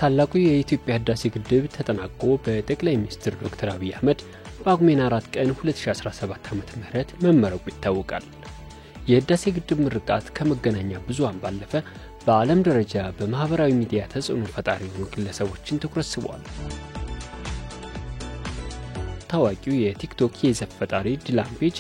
ታላቁ የኢትዮጵያ ህዳሴ ግድብ ተጠናቆ በጠቅላይ ሚኒስትር ዶክተር አብይ አህመድ በጳጉሜ 4 ቀን 2017 ዓ.ም መመረቁ ይታወቃል። የህዳሴ ግድብ ምርቃት ከመገናኛ ብዙሃን ባለፈ በዓለም ደረጃ በማህበራዊ ሚዲያ ተጽዕኖ ፈጣሪ የሆኑ ግለሰቦችን ትኩረት ስቧል። ታዋቂው የቲክቶክ የይዘት ፈጣሪ ዲላን ፔጅ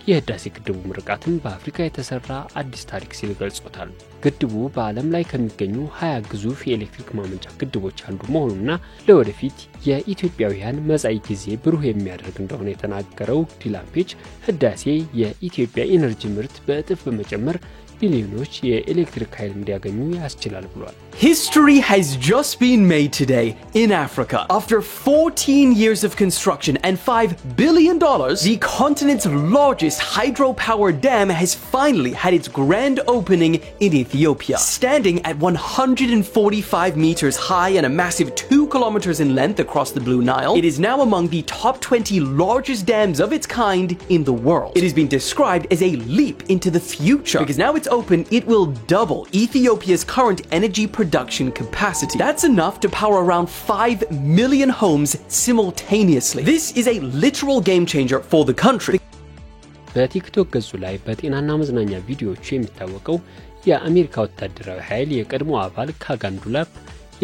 የህዳሴ ግድቡ ምርቃትን በአፍሪካ የተሰራ አዲስ ታሪክ ሲል ገልጾታል። ግድቡ በዓለም ላይ ከሚገኙ 20 ግዙፍ የኤሌክትሪክ ማመንጫ ግድቦች አንዱ መሆኑና ለወደፊት የኢትዮጵያውያን መጻኢ ጊዜ ብሩህ የሚያደርግ እንደሆነ የተናገረው ዲላን ፔጅ ህዳሴ የኢትዮጵያ ኢነርጂ ምርት በእጥፍ በመጨመር ቢሊዮኖች የኤሌክትሪክ ኃይል እንዲያገኙ ያስችላል ብሏል። History has just been made today in Africa. After 14 years of construction and $5 billion, the continent's largest hydropower dam has finally had its grand opening in Ethiopia. Standing at 145 meters high and a massive 2 kilometers in length across the Blue Nile, it is now among the top 20 largest dams of its kind in the world. It has been described as a leap into the future because now it's open, it will double Ethiopia's current energy production capacity. That's enough to power around 5 million homes simultaneously. This is a literal game changer for the country. በቲክቶክ ገጹ ላይ በጤናና መዝናኛ ቪዲዮዎች የሚታወቀው የአሜሪካ ወታደራዊ ኃይል የቀድሞ አባል ካጋን ዱላፕ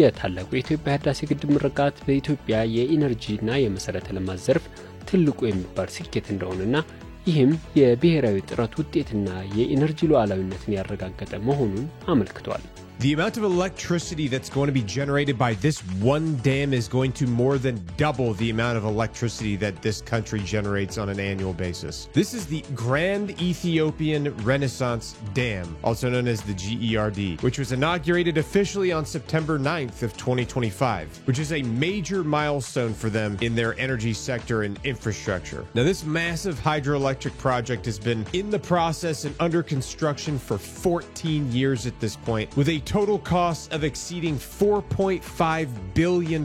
የታላቁ የኢትዮጵያ ህዳሴ ግድብ ምርቃት በኢትዮጵያ የኢነርጂና የመሰረተ ልማት ዘርፍ ትልቁ የሚባል ስኬት እንደሆነና ይህም የብሔራዊ ጥረት ውጤትና የኢነርጂ ሉዓላዊነትን ያረጋገጠ መሆኑን አመልክቷል። The amount of electricity that's going to be generated by this one dam is going to more than double the amount of electricity that this country generates on an annual basis. This is the Grand Ethiopian Renaissance Dam, also known as the GERD, which was inaugurated officially on September 9th of 2025, which is a major milestone for them in their energy sector and infrastructure. Now, this massive hydroelectric project has been in the process and under construction for 14 years at this point, with a total cost of exceeding $4.5 billion.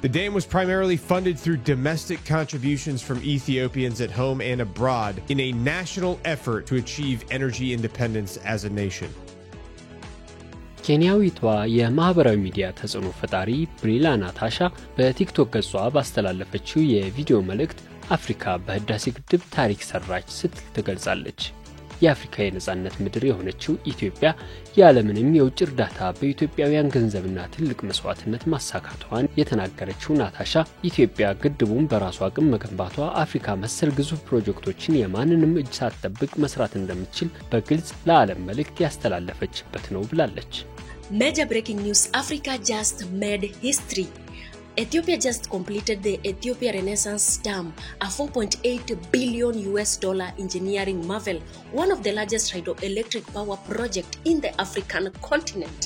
The dam was primarily funded through domestic contributions from Ethiopians at home and abroad in a national effort to achieve energy independence as a nation. ኬንያዊቷ የማህበራዊ ሚዲያ ተጽዕኖ ፈጣሪ ብሪላ ናታሻ በቲክቶክ ገጿ ባስተላለፈችው የቪዲዮ መልእክት አፍሪካ በህዳሴ ግድብ ታሪክ ሰራች ስትል ትገልጻለች። የአፍሪካ የነጻነት ምድር የሆነችው ኢትዮጵያ ያለምንም የውጭ እርዳታ በኢትዮጵያውያን ገንዘብና ትልቅ መስዋዕትነት ማሳካቷን የተናገረችው ናታሻ ኢትዮጵያ ግድቡን በራሷ አቅም መገንባቷ አፍሪካ መሰል ግዙፍ ፕሮጀክቶችን የማንንም እጅ ሳትጠብቅ መስራት እንደምትችል በግልጽ ለዓለም መልእክት ያስተላለፈችበት ነው ብላለች። Major breaking news: Africa just made history. Ethiopia just completed the Ethiopia Renaissance Dam, a $4.8 billion engineering marvel, one of the largest hydroelectric power projects in the African continent.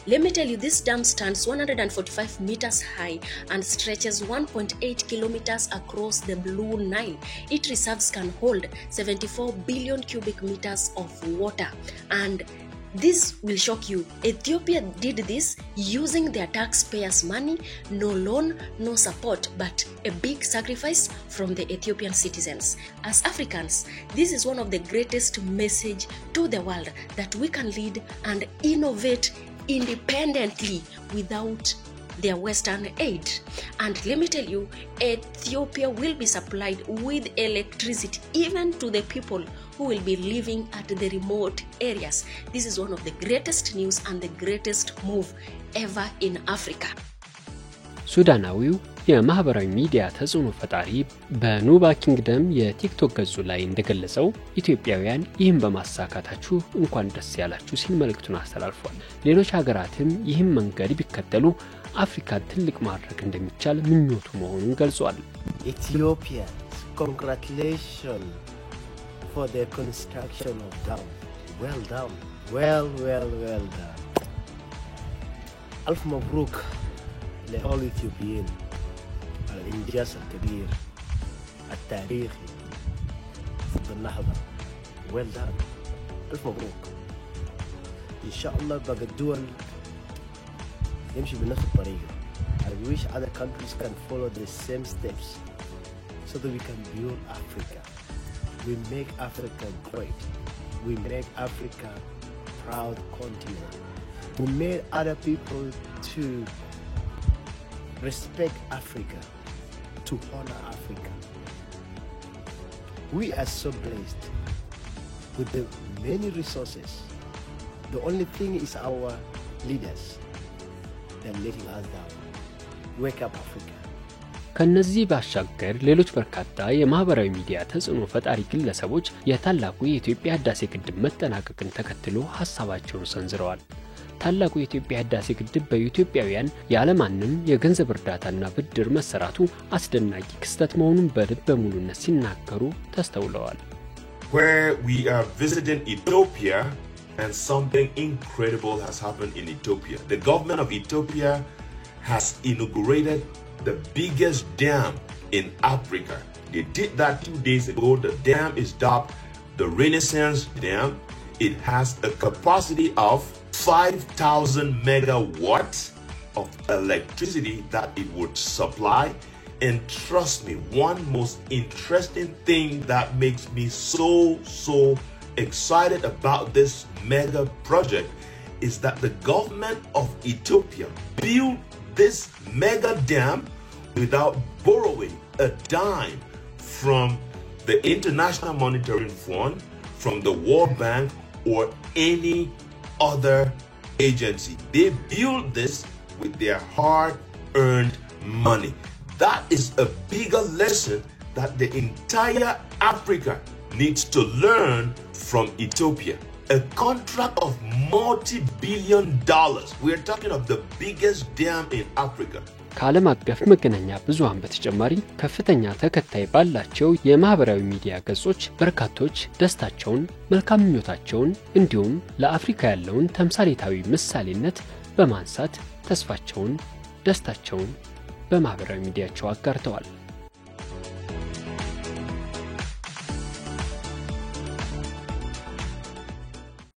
Let me tell you, this dam stands 145 meters high and stretches 1.8 kilometers across the Blue Nile. Its reserves can hold 74 billion cubic meters of water, and this will shock you. Ethiopia did this using their taxpayers' money, no loan, no support, but a big sacrifice from the Ethiopian citizens. As Africans, this is one of the greatest message to the world that we can lead and innovate independently without their Western aid. And let me tell you, Ethiopia will be supplied with electricity even to the people who will be living at the remote areas. This is one of the greatest news and the greatest move ever in Africa. ሱዳናዊው የማህበራዊ ሚዲያ ተጽዕኖ ፈጣሪ በኑባ ኪንግደም የቲክቶክ ገጹ ላይ እንደገለጸው ኢትዮጵያውያን ይህን በማሳካታችሁ እንኳን ደስ ያላችሁ ሲል መልእክቱን አስተላልፏል። ሌሎች ሀገራትም ይህን መንገድ ቢከተሉ አፍሪካ ትልቅ ማድረግ እንደሚቻል ምኞቱ መሆኑን ገልጿል። Ethiopia, congratulations for the construction of dam. Well done. Well done. ألف مبروك لأول إثيوبيين على الإنجاز الكبير التاريخي ضد النهضة. Well done. ألف مبروك. إن شاء الله باقي الدول يمشي بنفس الطريقة. I wish other countries can follow the same steps so that we can build Africa. We make Africa great. We make Africa proud continent. We made other people to respect Africa, to honor Africa. We are so blessed with the many resources. The only thing is our leaders. They're letting us down. Wake up, Africa. ከነዚህ ባሻገር ሌሎች በርካታ የማህበራዊ ሚዲያ ተጽዕኖ ፈጣሪ ግለሰቦች የታላቁ የኢትዮጵያ ህዳሴ ግድብ መጠናቀቅን ተከትሎ ሐሳባቸውን ሰንዝረዋል። ታላቁ የኢትዮጵያ ህዳሴ ግድብ በኢትዮጵያውያን ያለማንም የገንዘብ እርዳታና ብድር መሰራቱ አስደናቂ ክስተት መሆኑን በልበ ሙሉነት ሲናገሩ ተስተውለዋል። Where we are visiting Ethiopia and something incredible has happened in Ethiopia. The government of Ethiopia has inaugurated the biggest dam in Africa. They did that 2 days ago. The dam is dubbed the Renaissance Dam. It has a capacity of 5,000 megawatts of electricity that it would supply. And trust me, one most interesting thing that makes me so excited about this mega project is that the government of Ethiopia built this mega dam without borrowing a dime from the International Monetary Fund, from the World Bank, or any other agency. They built this with their hard-earned money. That is a bigger lesson that the entire Africa needs to learn from Ethiopia. A contract of multi-billion dollars. We're talking of the biggest dam in Africa. ከዓለም አቀፍ መገናኛ ብዙሃን በተጨማሪ ከፍተኛ ተከታይ ባላቸው የማህበራዊ ሚዲያ ገጾች በርካቶች ደስታቸውን፣ መልካም ምኞታቸውን እንዲሁም ለአፍሪካ ያለውን ተምሳሌታዊ ምሳሌነት በማንሳት ተስፋቸውን፣ ደስታቸውን በማህበራዊ ሚዲያቸው አጋርተዋል።